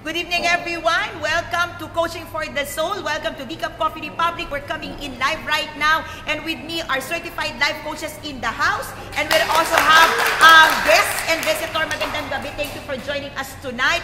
Good evening, everyone. Welcome to Coaching for the Soul. Welcome to Decaf Coffee Republic. We're coming in live right now. And with me are certified life coaches in the house. And we'll also have guests and visitor. Magandang gabi. Thank you for joining us tonight.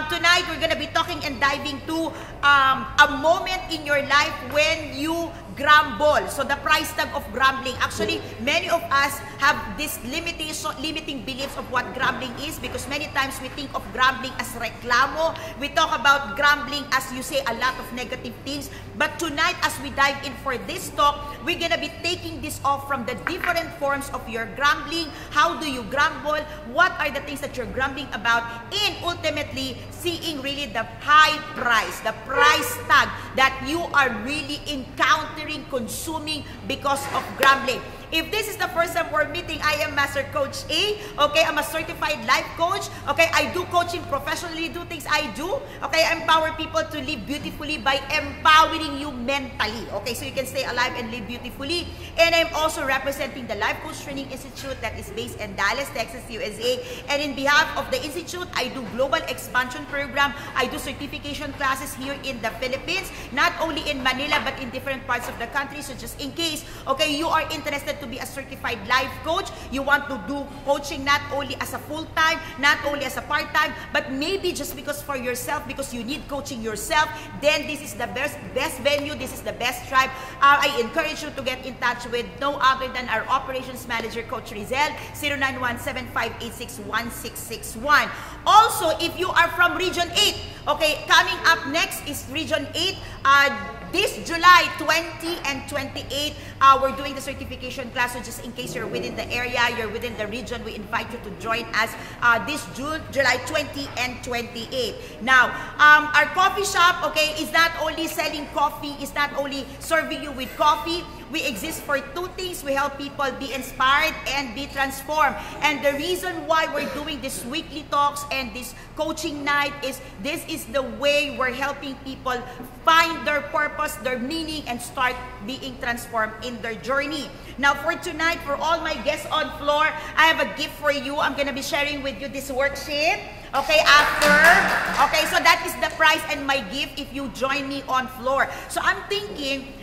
Tonight, we're going to be talking and diving to a moment in your life when you grumble. So the price tag of grumbling. Actually, many of us have this limiting beliefs of what grumbling is, because many times we think of grumbling as reklamo. We talk about grumbling as, you say, a lot of negative things. But tonight, as we dive in for this talk, we're gonna be taking this off from the different forms of your grumbling. How do you grumble? What are the things that you're grumbling about? And ultimately, seeing really the high price, the price tag that you are really encountering, consuming because of grumbling. If this is the first time we're meeting, I am Master Coach A. Okay, I'm a certified life coach. Okay, I do coaching professionally, do things I do. Okay, I empower people to live beautifully by empowering you mentally. Okay, so you can stay alive and live beautifully. And I'm also representing the Life Coach Training Institute that is based in Dallas, Texas, USA. And in behalf of the Institute, I do global expansion program. I do certification classes here in the Philippines, not only in Manila, but in different parts of the country. So just in case, okay, you are interested to be a certified life coach, you want to do coaching not only as a full-time, not only as a part-time, but maybe just because for yourself, because you need coaching yourself, then this is the best venue, this is the best tribe. I encourage you to get in touch with no other than our operations manager, Coach Rizel, 0917-586-1661. Also, if you are from Region 8, okay, coming up next is Region 8, this July 20 and 28, we're doing the certification class. So just in case you're within the area, you're within the region, we invite you to join us this July 20 and 28. Now, our coffee shop, okay, is not only selling coffee, is not only serving you with coffee. We exist for two things. We help people be inspired and be transformed. And the reason why we're doing this weekly talks and this coaching night is this is the way we're helping people find their purpose, their meaning, and start being transformed in their journey. Now, for tonight, for all my guests on floor, I have a gift for you. I'm going to be sharing with you this worksheet. Okay, after. Okay, so that is the prize and my gift if you join me on floor. So I'm thinking,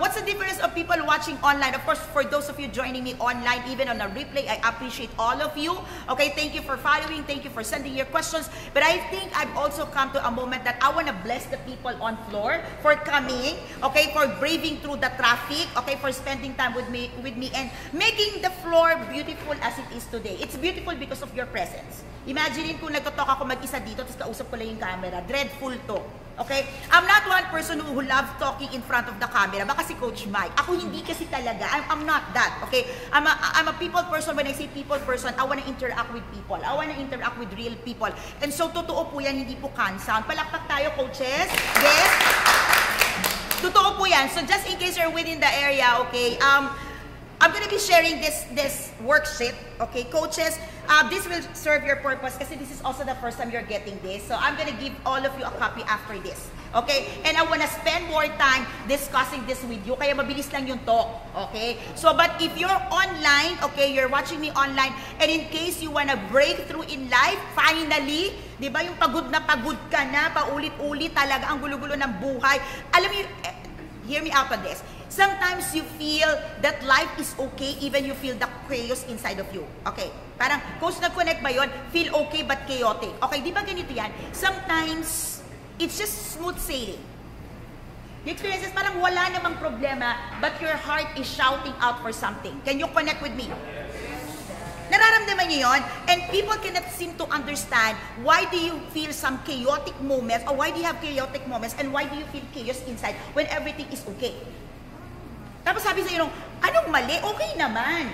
what's the difference of people watching online? Of course, for those of you joining me online, even on a replay, I appreciate all of you. Okay, thank you for following. Thank you for sending your questions. But I think I've also come to a moment that I want to bless the people on floor for coming, okay, for braving through the traffic, okay, for spending time with me and making the floor beautiful as it is today. It's beautiful because of your presence. Imagine kung nagtotalk ako mag-isa dito, tapos kausap ko lang yung camera. Dreadful to. Okay? I'm not one person who loves talking in front of the camera. Baka si Coach Mike. Ako hindi kasi talaga. I'm not that. Okay? I'm a people person. When I say people person, I want to interact with people. I want to interact with real people. And so, totoo po yan, hindi po can-sound. Palakpak tayo, coaches. Yes? Totoo po yan. So, just in case you're within the area, okay, I'm going to be sharing this worksheet, okay, coaches. This will serve your purpose kasi this is also the first time you're getting this. So I'm going to give all of you a copy after this, okay? And I want to spend more time discussing this with you, kaya mabilis lang yung talk, okay? So, but if you're online, okay, you're watching me online, and in case you want to break through in life, finally, di ba yung pagod na pagod ka na, paulit-ulit talaga ang gulo-gulo ng buhay. Alam mo, hear me out on this. Sometimes you feel that life is okay even you feel the chaos inside of you. Okay, parang, coach, nag-connect ba yun? Feel okay but chaotic. Okay, di ba ganito yan? Sometimes, it's just smooth sailing. The experience is parang wala namang problema but your heart is shouting out for something. Can you connect with me? Nararamdaman niyo yun? And people cannot seem to understand why do you feel some chaotic moments or why do you have chaotic moments and why do you feel chaos inside when everything is okay? Tapos sabi sa iyo, anong mali? Okay naman.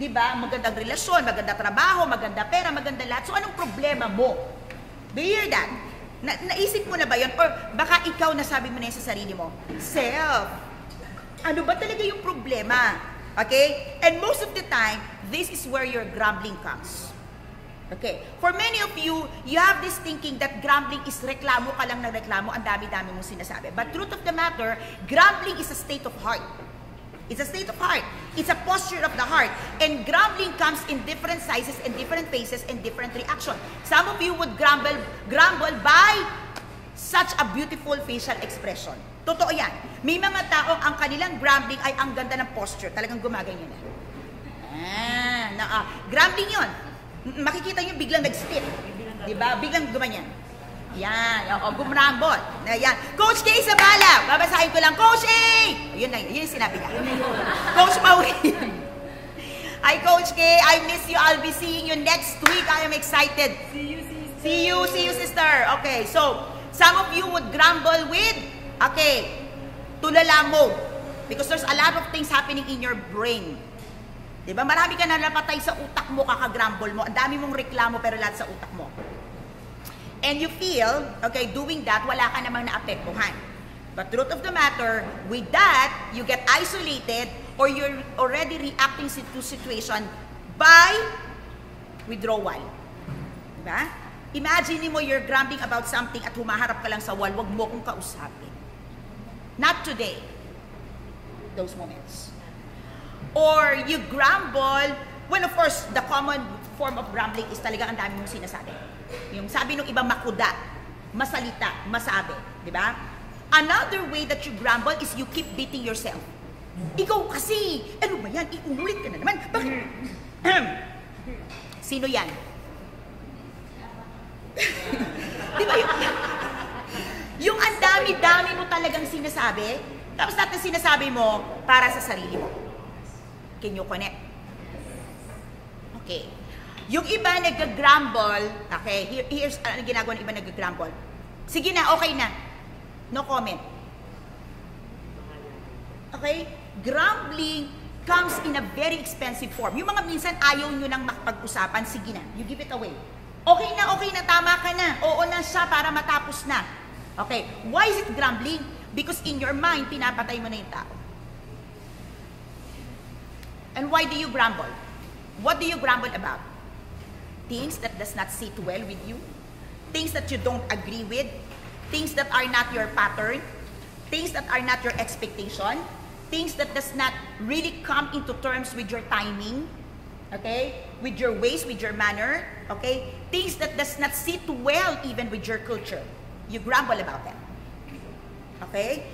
Diba? Magandang relasyon, maganda trabaho, maganda pera, maganda lahat. So anong problema mo? Do you hear that? Naisip mo na ba yun? Or baka ikaw nasabi mo na yun sa sarili mo? Self. Ano ba talaga yung problema? Okay? And most of the time, this is where your grumbling comes. Okay? For many of you, you have this thinking that grumbling is reklamo ka lang ng reklamo, ang dami-dami mong sinasabi. But truth of the matter, grumbling is a state of heart. It's a state of heart. It's a posture of the heart. And grumbling comes in different sizes and different phases and different reaction. Some of you would grumble by such a beautiful facial expression. Totoo yan. May mga tao ang kanilang grumbling ay ang ganda ng posture. Talagang gumaganyan na. Grumbling yun. Makikita nyo biglang nag-spit. Diba? Biglang gumanyan. Yan. Gumrambol. Yan. Coach K. Sabala. Babasahin ko lang. Coach A! Yun na yun. Yun yung sinabi niya. Coach Maureen. Hi, Coach K. I miss you. I'll be seeing you next week. I am excited. See you, sister. Okay. So, some of you would grumble with, tulala mode. Because there's a lot of things happening in your brain. Diba? Marami ka nalapatay sa utak mo, kakagrumble mo. Ang dami mong reklamo pero lahat sa utak mo. And you feel, doing that, wala ka namang naapektuhan. But truth of the matter, with that, you get isolated or you're already reacting to situation by withdrawal. Diba? Imagine mo you're grumbling about something at humaharap ka lang sa wall, wag mo kong kausapin. Not today. Those moments. Or you grumble, well, of course, the common form of grumbling is talaga ang dami mong sinasabi. Yung sabi ng iba makuda, masalita, masabi. Di ba? Another way that you grumble is you keep beating yourself. Ikaw kasi, ano ba yan? Iulit ka na naman. Bakit? Sino yan? Di ba yung ang dami-dami mo talagang sinasabi, tapos natin sinasabi mo para sa sarili mo. Can you connect? Okay. Yung iba nag-grumble, here's ano ginagawa ng iba nag-grumble. Sige na, okay na. No comment. Okay? Grumbling comes in a very expensive form. Yung mga minsan ayaw nyo nang makapag-usapan, sige na, you give it away. Okay na, tama ka na. Oo na siya para matapos na. Okay. Why is it grumbling? Because in your mind, pinapatay mo na yung tao. And why do you grumble? What do you grumble about? Things that does not sit well with you, things that you don't agree with, things that are not your pattern, things that are not your expectation, things that does not really come into terms with your timing, with your ways, with your manner, things that does not sit well even with your culture. You grumble about them.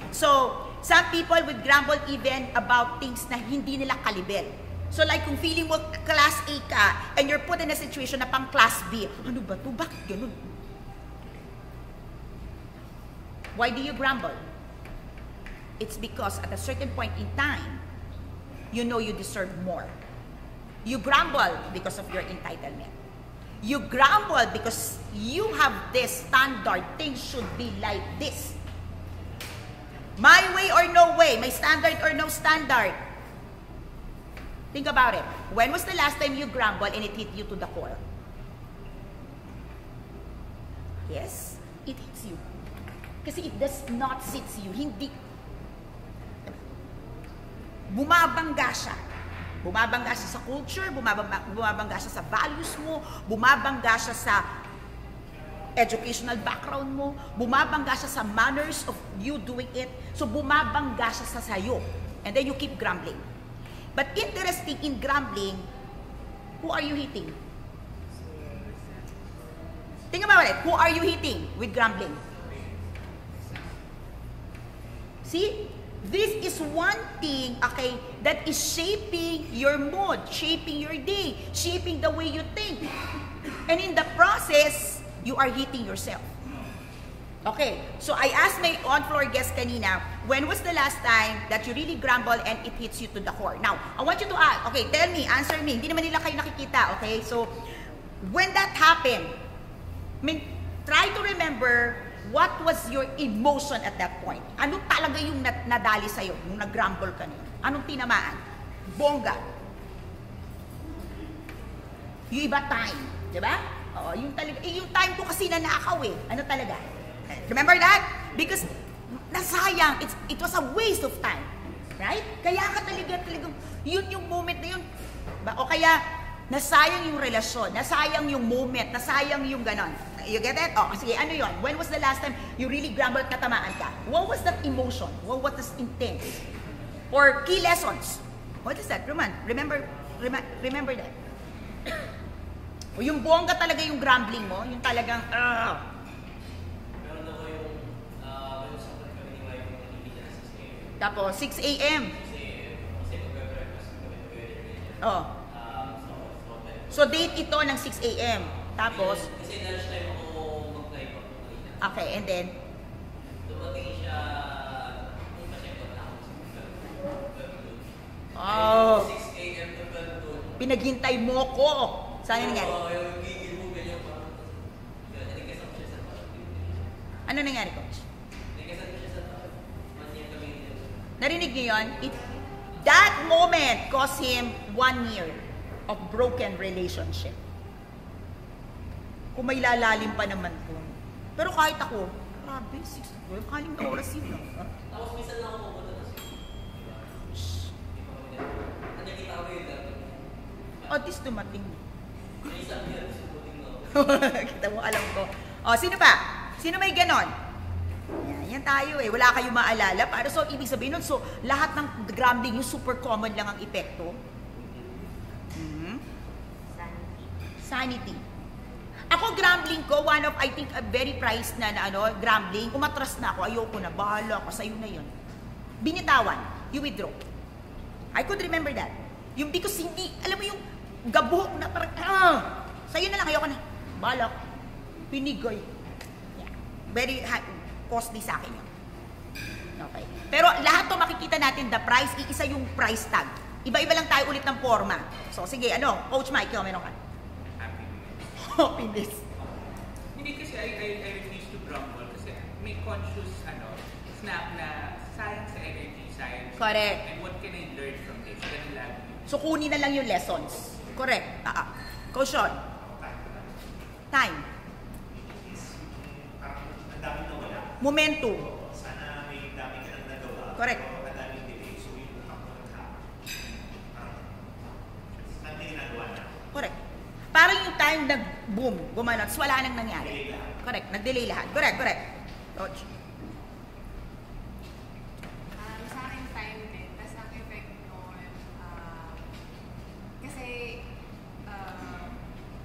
So, some people would grumble even about things na hindi nila kalibel. So like kung feeling mo class A ka and you're put in a situation na pang class B, ano ba to? Bakit ganun? Why do you grumble? It's because at a certain point in time, you know you deserve more. You grumble because of your entitlement. You grumble because you have this standard. Things should be like this. My way or no way. My standard or no standard. Think about it. When was the last time you grumbled and it hit you to the core? Yes, it hits you. Kasi it does not sit you. Hindi. Bumabangga siya. Bumabangga siya sa culture, bumabangga siya sa values mo, bumabangga siya sa educational background mo, bumabangga siya sa manners of you doing it. So bumabangga siya sa sayo. And then you keep grumbling. But interesting in grumbling, who are you hitting? Think about it. Who are you hitting with grumbling? See? This is one thing, that is shaping your mood, shaping your day, shaping the way you think. And in the process, you are hitting yourself. Okay, so I asked my on-floor guest kanina, when was the last time that you really grumble and it hits you to the core? Now, I want you to ask, tell me, answer me. Hindi naman nila kayo nakikita, so when that happened, try to remember what was your emotion at that point. Ano talaga yung nadali sa'yo, yung nag-grumble ka niyo? Anong tinamaan? Bongga. Yung iba time, di ba? Yung time ko kasi nanakaw Ano talaga? Remember that? Because nasayang, it was a waste of time. Right? Kaya ka talagang, yun yung moment na yun. O kaya, nasayang yung relasyon, nasayang yung moment, nasayang yung ganon. You get it? Sige, ano yun? When was the last time you really grumbled, katamaan ka? What was that emotion? What was that intense? Or key lessons? What is that? Remember that? O yung bongga talaga yung grumbling mo, yung talagang, Meron ako yung, may usapan kami ni wife yung nanibigyan na 6 a.m. Tapos, 6 a.m. 6 a.m. Kasi mag-breakfast kami together. Oh. So, date ito ng 6 a.m. Tapos, kasi lunchtime ako mag-live ako kanina. okay, and then? Dumating siya, kung pa-check ko na ako sa 12 Oh. 6 a.m. to 12 Pinaghintay mo ko. Saan nangyari? Oo, yung gigil mo ganyan parang. Nagkasap siya sa tao. Ano nangyari, Coach? Nagkasap siya sa tao. Manyan kami nito. Narinig niyo yun? That moment cost him 1 year of broken relationship. Kung may lalalim pa naman po. Pero kahit ako, grabe, 6 kaling na oras yun. Tapos minsan lang ako pumunta na siya. Nakikita ko yun dati. At least dumating. May isang year, subuting na ako. Kita mo, alam ko. O, sino pa? Sino may ganon? Yan tayo eh. Wala kayong maalala. Para so, ibig sabihin nun, so, lahat ng grumbling yung super common lang ang epekto. Sanity. Ako, grumbling ko, one of, I think, a very prized na grumbling. Umatras na ako, ayoko na, bahala ako, sa'yo na yun. Binitawan, you withdraw. I could remember that. Yung because hindi, alam mo yung gabuhok na parang, sa'yo na lang, ayoko na, bahala ako. Pinigay. Yeah. Very costly sa akin yun. Okay. Pero lahat to makikita natin, the price, iisa yung price tag. Iba-iba lang tayo ulit ng forma. So, sige, Coach Mike, ikaw, meron ka? Happiness. Hindi kasi I refuse to grumble kasi may conscious snap na sayang sa energy, sayang. Correct. And what can I learn from this? Ganun lagi. So, kunin na lang yung lessons. Correct. Coach Sean. Time. Ang dami na wala. Momentum. Sana may dami ka nang nagawa. Correct. O ang daming delay. So, yung ako ang ginagawa na. Correct. Parang yung time nag-boom, gumanon, so wala nang nangyari. Correct. Nag-delay lahat. Correct. Coach. Sa akin time din. Tapos ang effect nun, kasi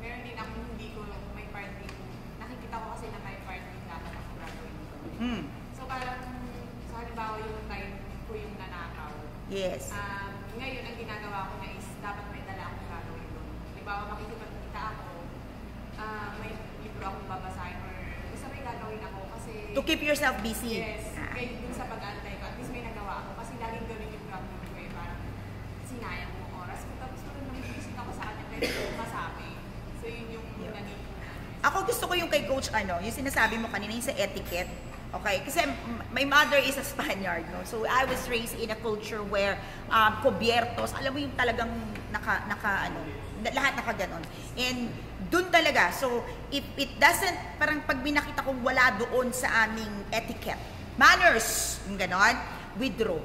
meron din ako hindi ko may party. Nakikita ko kasi na may party dapat ako gagawin ko. So parang, sa halimbawa yung time ko yung nanakaw. Yes. Ngayon, ang ginagawa ko na is dapat may dala akong gagawin doon. Halimbawa, makikipagkita ako, may libro akong babasahin or basta may gagawin ako kasi... To keep yourself busy. Yes. Kaya dun sa pag-antay ko, at least may nagawa ako kasi laging ganun yung problem ko eh, parang sinayang mo oras ko. Tapos parang nag-visit ako sa kanya kahit hindi ko masabi. So yun yung naging... Ako gusto ko yung kay Coach, yung sinasabi mo kanina, yung sa etiquette. Okay? Kasi my mother is a Spaniard, no? So I was raised in a culture where cubiertos, alam mo yung talagang lahat nakaganon. And dun talaga, so if it doesn't, parang pag binakita kong wala doon sa aming etiquette, manners, yung ganon, withdraw.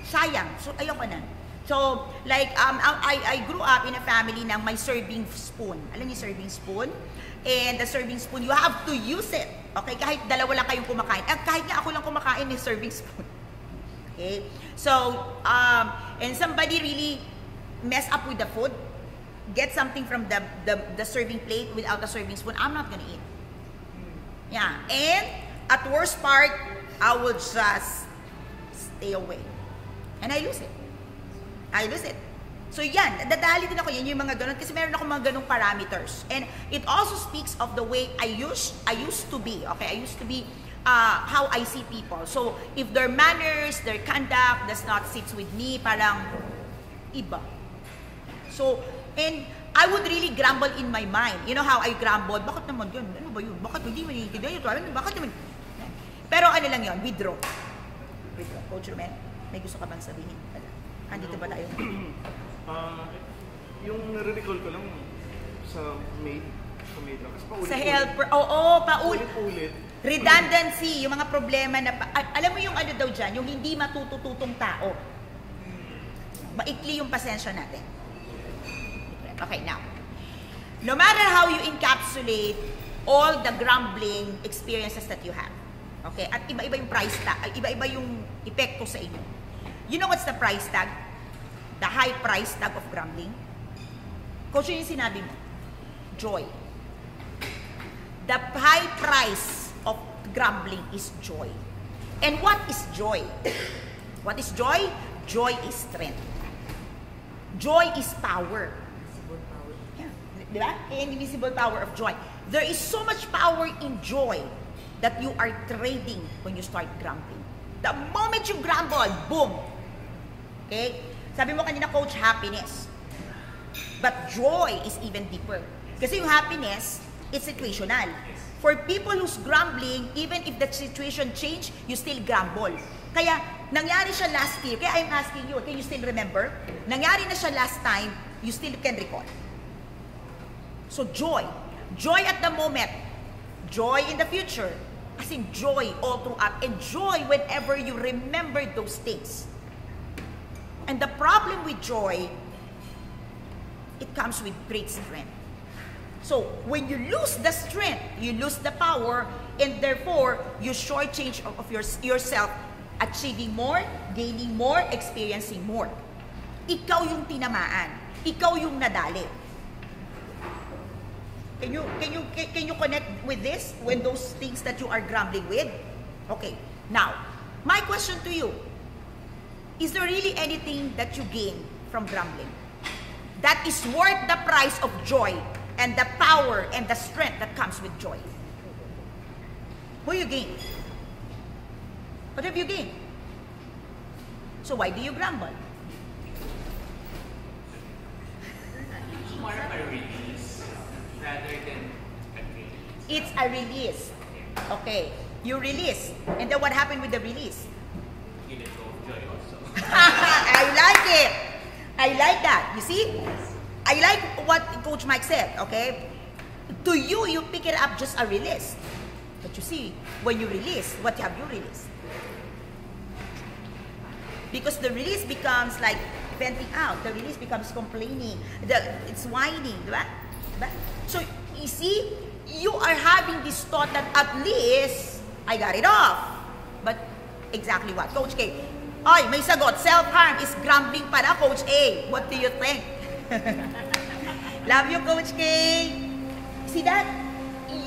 Sayang. So ayoko na. So, like, I grew up in a family ng may serving spoon. Alam niyo serving spoon? And the serving spoon, you have to use it. Okay? Kahit dalawa lang kayong kumakain. Kahit nga ako lang kumakain, may serving spoon. Okay? So, and somebody really mess up with the food, get something from the serving plate without a serving spoon, I'm not gonna eat. Yeah. And, at worst part, I will just stay away. And I lose it. So yan, dadali din ako yan yung mga ganun kasi meron ako mga ganung parameters. And it also speaks of the way I used to be, okay? I used to be how I see people. So if their manners, their conduct does not sit with me, parang iba. So, and I would really grumble in my mind. You know how I grumbled? Bakit naman yun? Ano ba yun? Bakit hindi mo naiintindihan yun? Bakit naman? Pero ano lang yun? Withdraw. Coach Rumen, may gusto ka bang sabihin? Andito ba tayo? Yung nare-recall ko lang sa maid lang. Kasi paulit-ulit. Sa helper, Paulit-ulit. Redundancy, yung mga problema na, alam mo yung ano daw dyan, yung hindi matutututong tao. Maikli yung pasensya natin. Okay, now. No matter how you encapsulate all the grumbling experiences that you have, okay, at iba-iba yung price tag, iba-iba yung epekto sa inyo. You know what's the price tag? The high price tag of grumbling. Coach, yun yung sinabi mo. Joy. The high price of grumbling is joy. And what is joy? What is joy? Joy is strength. Joy is power. Invisible power. Yeah. Diba? Invisible power of joy. There is so much power in joy that you are trading when you start grumbling. The moment you grumble, boom. Okay? Sabi mo kanina, Coach, happiness. But joy is even deeper. Kasi yung happiness, it's situational. For people who's grumbling, even if the situation change, you still grumble. Kaya, nangyari siya last year. Kaya I'm asking you, can you still remember? Nangyari na siya last time, you still can recall. So, joy. Joy at the moment. Joy in the future. As in joy all throughout. And joy whenever you remember those things. And the problem with joy, it comes with great strength. So, when you lose the strength, you lose the power, and therefore, you shortchange of yourself, achieving more, gaining more, experiencing more. Ikaw yung tinamaan. Ikaw yung nadali. Can you connect with this when those things that you are grumbling with? Okay. Now, my question to you, is there really anything that you gain from grumbling that is worth the price of joy and the power and the strength that comes with joy? What you gain? What have you gained? So why do you grumble? It's more of a release rather than a gain. It's a release. Okay. You release. And then what happened with the release? You let go of joy also. I like it. I like that. You see? I like what Coach Mike said, okay? To you, you pick it up just a release. But you see, when you release, what have you released? Because the release becomes like venting out. The release becomes complaining. It's whining, diba? So, you see, you are having this thought that at least, I got it off. But, exactly what? Coach K, ay, may sagot. Self-harm is grumbling pala, Coach A. What do you think? Love you, Coach K. See that?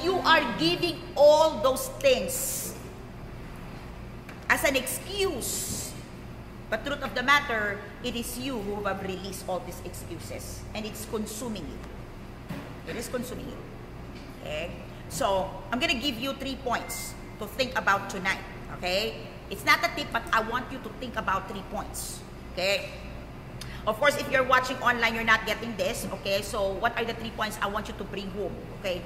You are giving all those things as an excuse. But truth of the matter, it is you who have released all these excuses. And it's consuming you. It is consuming you. Okay? So, I'm gonna give you 3 points to think about tonight. Okay? It's not a tip, but I want you to think about 3 points. Okay? Of course, if you're watching online, you're not getting this. Okay? So, what are the 3 points I want you to bring home? Okay?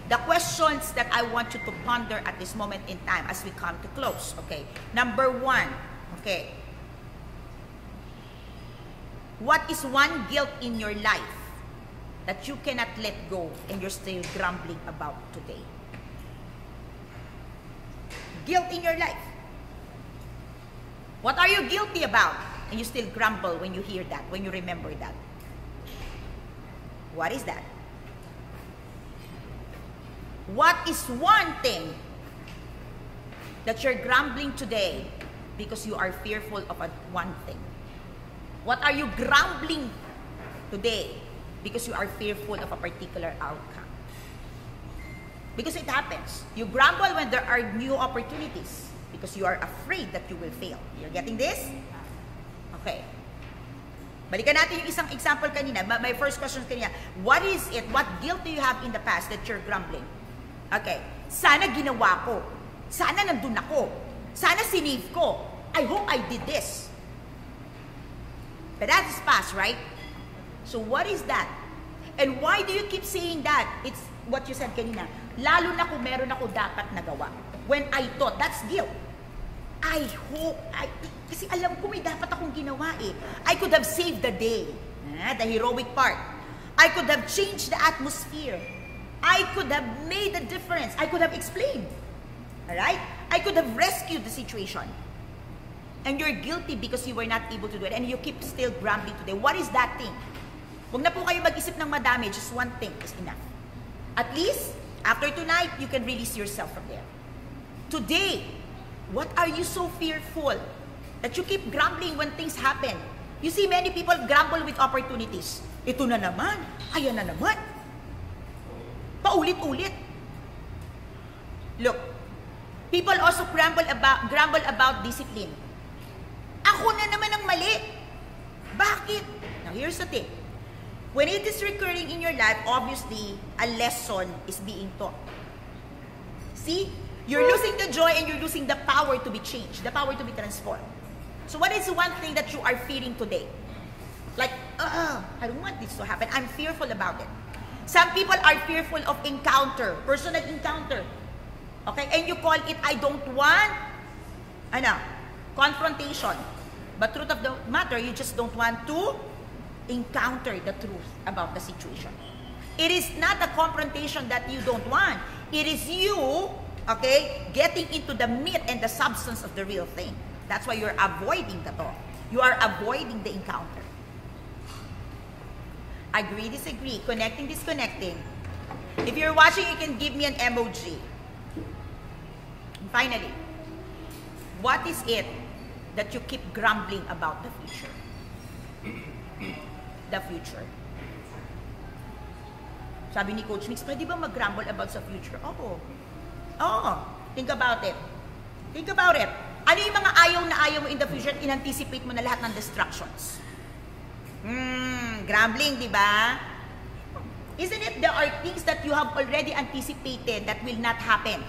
The questions that I want you to ponder at this moment in time as we come to close. Okay? Number 1. Okay? What is one guilt in your life that you cannot let go and you're still grumbling about today? Guilt in your life. What are you guilty about? And you still grumble when you hear that, when you remember that. What is that? What is one thing that you're grumbling today because you are fearful of one thing? What are you grumbling today because you are fearful of a particular outcome? Because it happens. You grumble when there are new opportunities because you are afraid that you will fail. You're getting this? Okay. Balikan natin yung isang example kanina. My first question kanina, what is it? What guilt do you have in the past that you're grumbling? Okay. Sana ginawa ko. Sana nandun ako. Sana sinave ko. I hope I did this. But that is past, right? So what is that? And why do you keep saying that? It's what you said kanina. Lalo na kung meron ako dapat nagawa. When I thought, that's guilt. I hope, kasi alam ko may dapat akong ginawa eh. I could have saved the day. The heroic part. I could have changed the atmosphere. I could have made a difference. I could have explained. Alright? I could have rescued the situation. And you're guilty because you were not able to do it. And you keep still grumbling today. What is that thing? Huwag na po kayo mag-isip ng madami. Just one thing is enough. At least, after tonight, you can release yourself from there. Today, what are you so fearful that you keep grumbling when things happen? You see many people grumble with opportunities. Ito na naman, ayan na naman. Paulit-ulit. Look, people also grumble about discipline. Ako na naman ang mali. Bakit? Now here's the thing. When it is recurring in your life, obviously, a lesson is being taught. See? You're losing the joy and you're losing the power to be changed, the power to be transformed. So what is one thing that you are feeling today? Like, I don't want this to happen. I'm fearful about it. Some people are fearful of encounter, personal encounter. Okay? And you call it, I don't want, confrontation. But truth of the matter, you just don't want to encounter the truth about the situation. It is not a confrontation that you don't want. It is you, okay, getting into the meat and the substance of the real thing. That's why you're avoiding the talk. You are avoiding the encounter. Agree, disagree, connecting, disconnecting. If you're watching, you can give me an emoji. And finally, what is it that you keep grumbling about the future? The future. Sabi ni Coach Mix, pwede ba mag-grumble about sa future? Oo. Oo. Think about it. Think about it. Ano yung mga ayaw na ayaw mo in the future? In-anticipate mo na lahat ng distractions. Grumbling, di ba? Isn't it there are things that you have already anticipated that will not happen?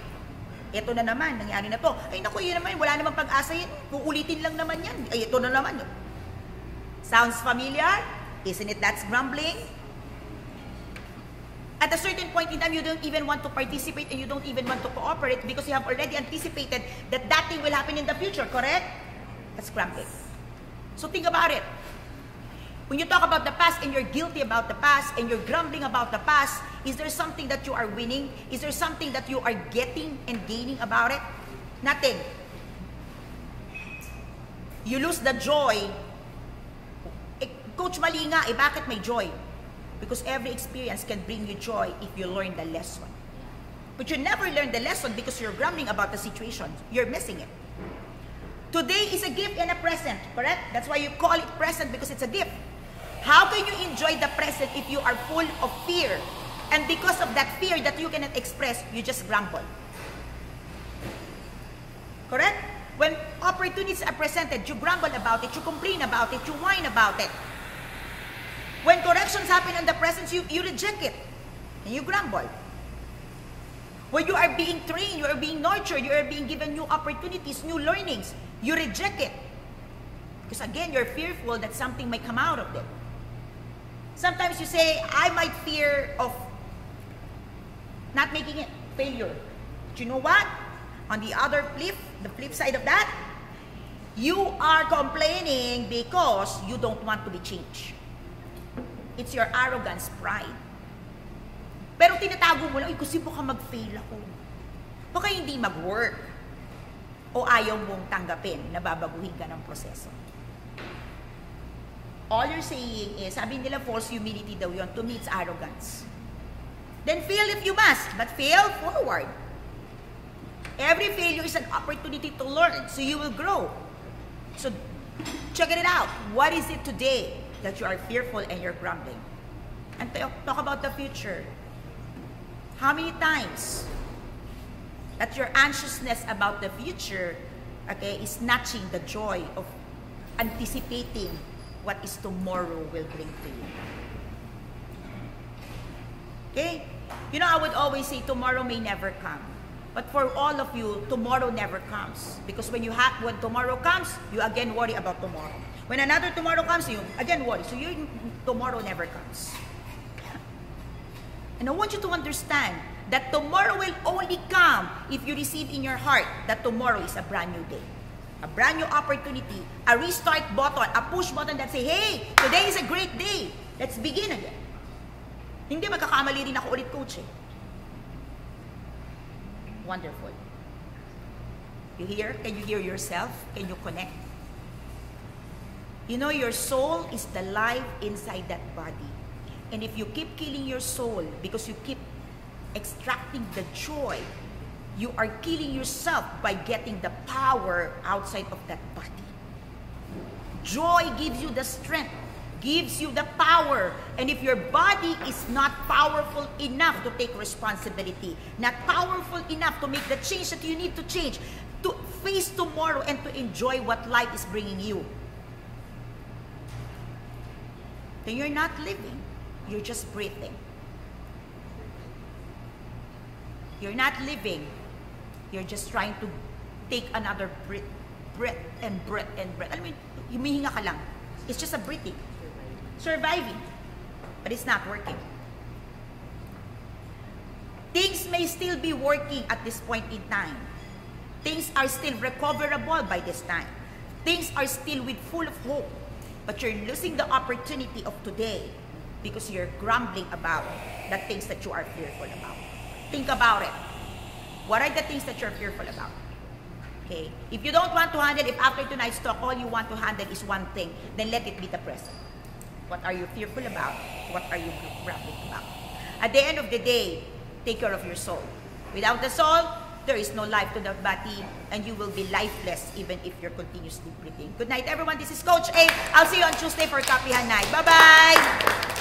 Ito na naman, nangyari na to. Ay naku, yun naman, wala namang pag-asa yan. Uulitin lang naman yan. Ay, ito na naman. Sounds familiar? Isn't it that's grumbling? At a certain point in time, you don't even want to participate and you don't even want to cooperate because you have already anticipated that that thing will happen in the future, correct? That's grumbling. So think about it. When you talk about the past and you're guilty about the past and you're grumbling about the past, is there something that you are winning? Is there something that you are getting and gaining about it? Nothing. You lose the joy. Coach, mali nga, bakit may joy? Because every experience can bring you joy if you learn the lesson. But you never learn the lesson because you're grumbling about the situation. You're missing it. Today is a gift and a present, correct? That's why you call it present because it's a gift. How can you enjoy the present if you are full of fear? And because of that fear that you cannot express, you just grumble. Correct? When opportunities are presented, you grumble about it, you complain about it, you whine about it. When corrections happen in the present, you reject it. And you grumble. When you are being trained, you are being nurtured, you are being given new opportunities, new learnings, you reject it. Because again, you're fearful that something might come out of it. Sometimes you say, I might fear of not making it, failure. But you know what? On the other flip, the flip side of that, you are complaining because you don't want to be changed. It's your arrogance, pride. Pero tinatago mo lang, kasi baka mag-fail ako. Baka hindi mag-work. O ayaw mong tanggapin na babaguhin ka ng proseso. All you're saying is, sabi nila false humility daw yun. To me, it's arrogance. Then fail if you must, but fail forward. Every failure is an opportunity to learn, so you will grow. So, check it out. What is it today that you are fearful and you're grumbling? And talk about the future. How many times that your anxiousness about the future, okay, is snatching the joy of anticipating what is tomorrow will bring to you. Okay? You know, I would always say tomorrow may never come. But for all of you, tomorrow never comes. Because when tomorrow comes, you again worry about tomorrow. When another tomorrow comes, you again worry. So tomorrow never comes. And I want you to understand that tomorrow will only come if you receive in your heart that tomorrow is a brand new day. A brand new opportunity, a restart button, a push button that say, hey, today is a great day. Let's begin again. Hindi magkakamali rin ako ulit, coach. Wonderful. You hear? Can you hear yourself? Can you connect? You know, your soul is the life inside that body. And if you keep killing your soul because you keep extracting the joy, you are killing yourself by getting the power outside of that body. Joy gives you the strength, gives you the power. And if your body is not powerful enough to take responsibility, not powerful enough to make the change that you need to change, to face tomorrow and to enjoy what life is bringing you, then you're not living, you're just breathing. You're not living, you're just trying to take another breath and breath and breath. I mean, humihinga ka lang. It's just a breathing. Surviving. But it's not working. Things may still be working at this point in time. Things are still recoverable by this time. Things are still full of hope. But you're losing the opportunity of today because you're grumbling about the things that you are fearful about. Think about it. What are the things that you're fearful about? Okay? If you don't want to handle, if after tonight's talk, all you want to handle is one thing, then let it be the present. What are you fearful about? What are you grumbling about? At the end of the day, take care of your soul. Without the soul, there is no life to the body, and you will be lifeless even if you're continuously breathing. Good night, everyone. This is Coach A. I'll see you on Tuesday for Kapihan Night. Bye-bye!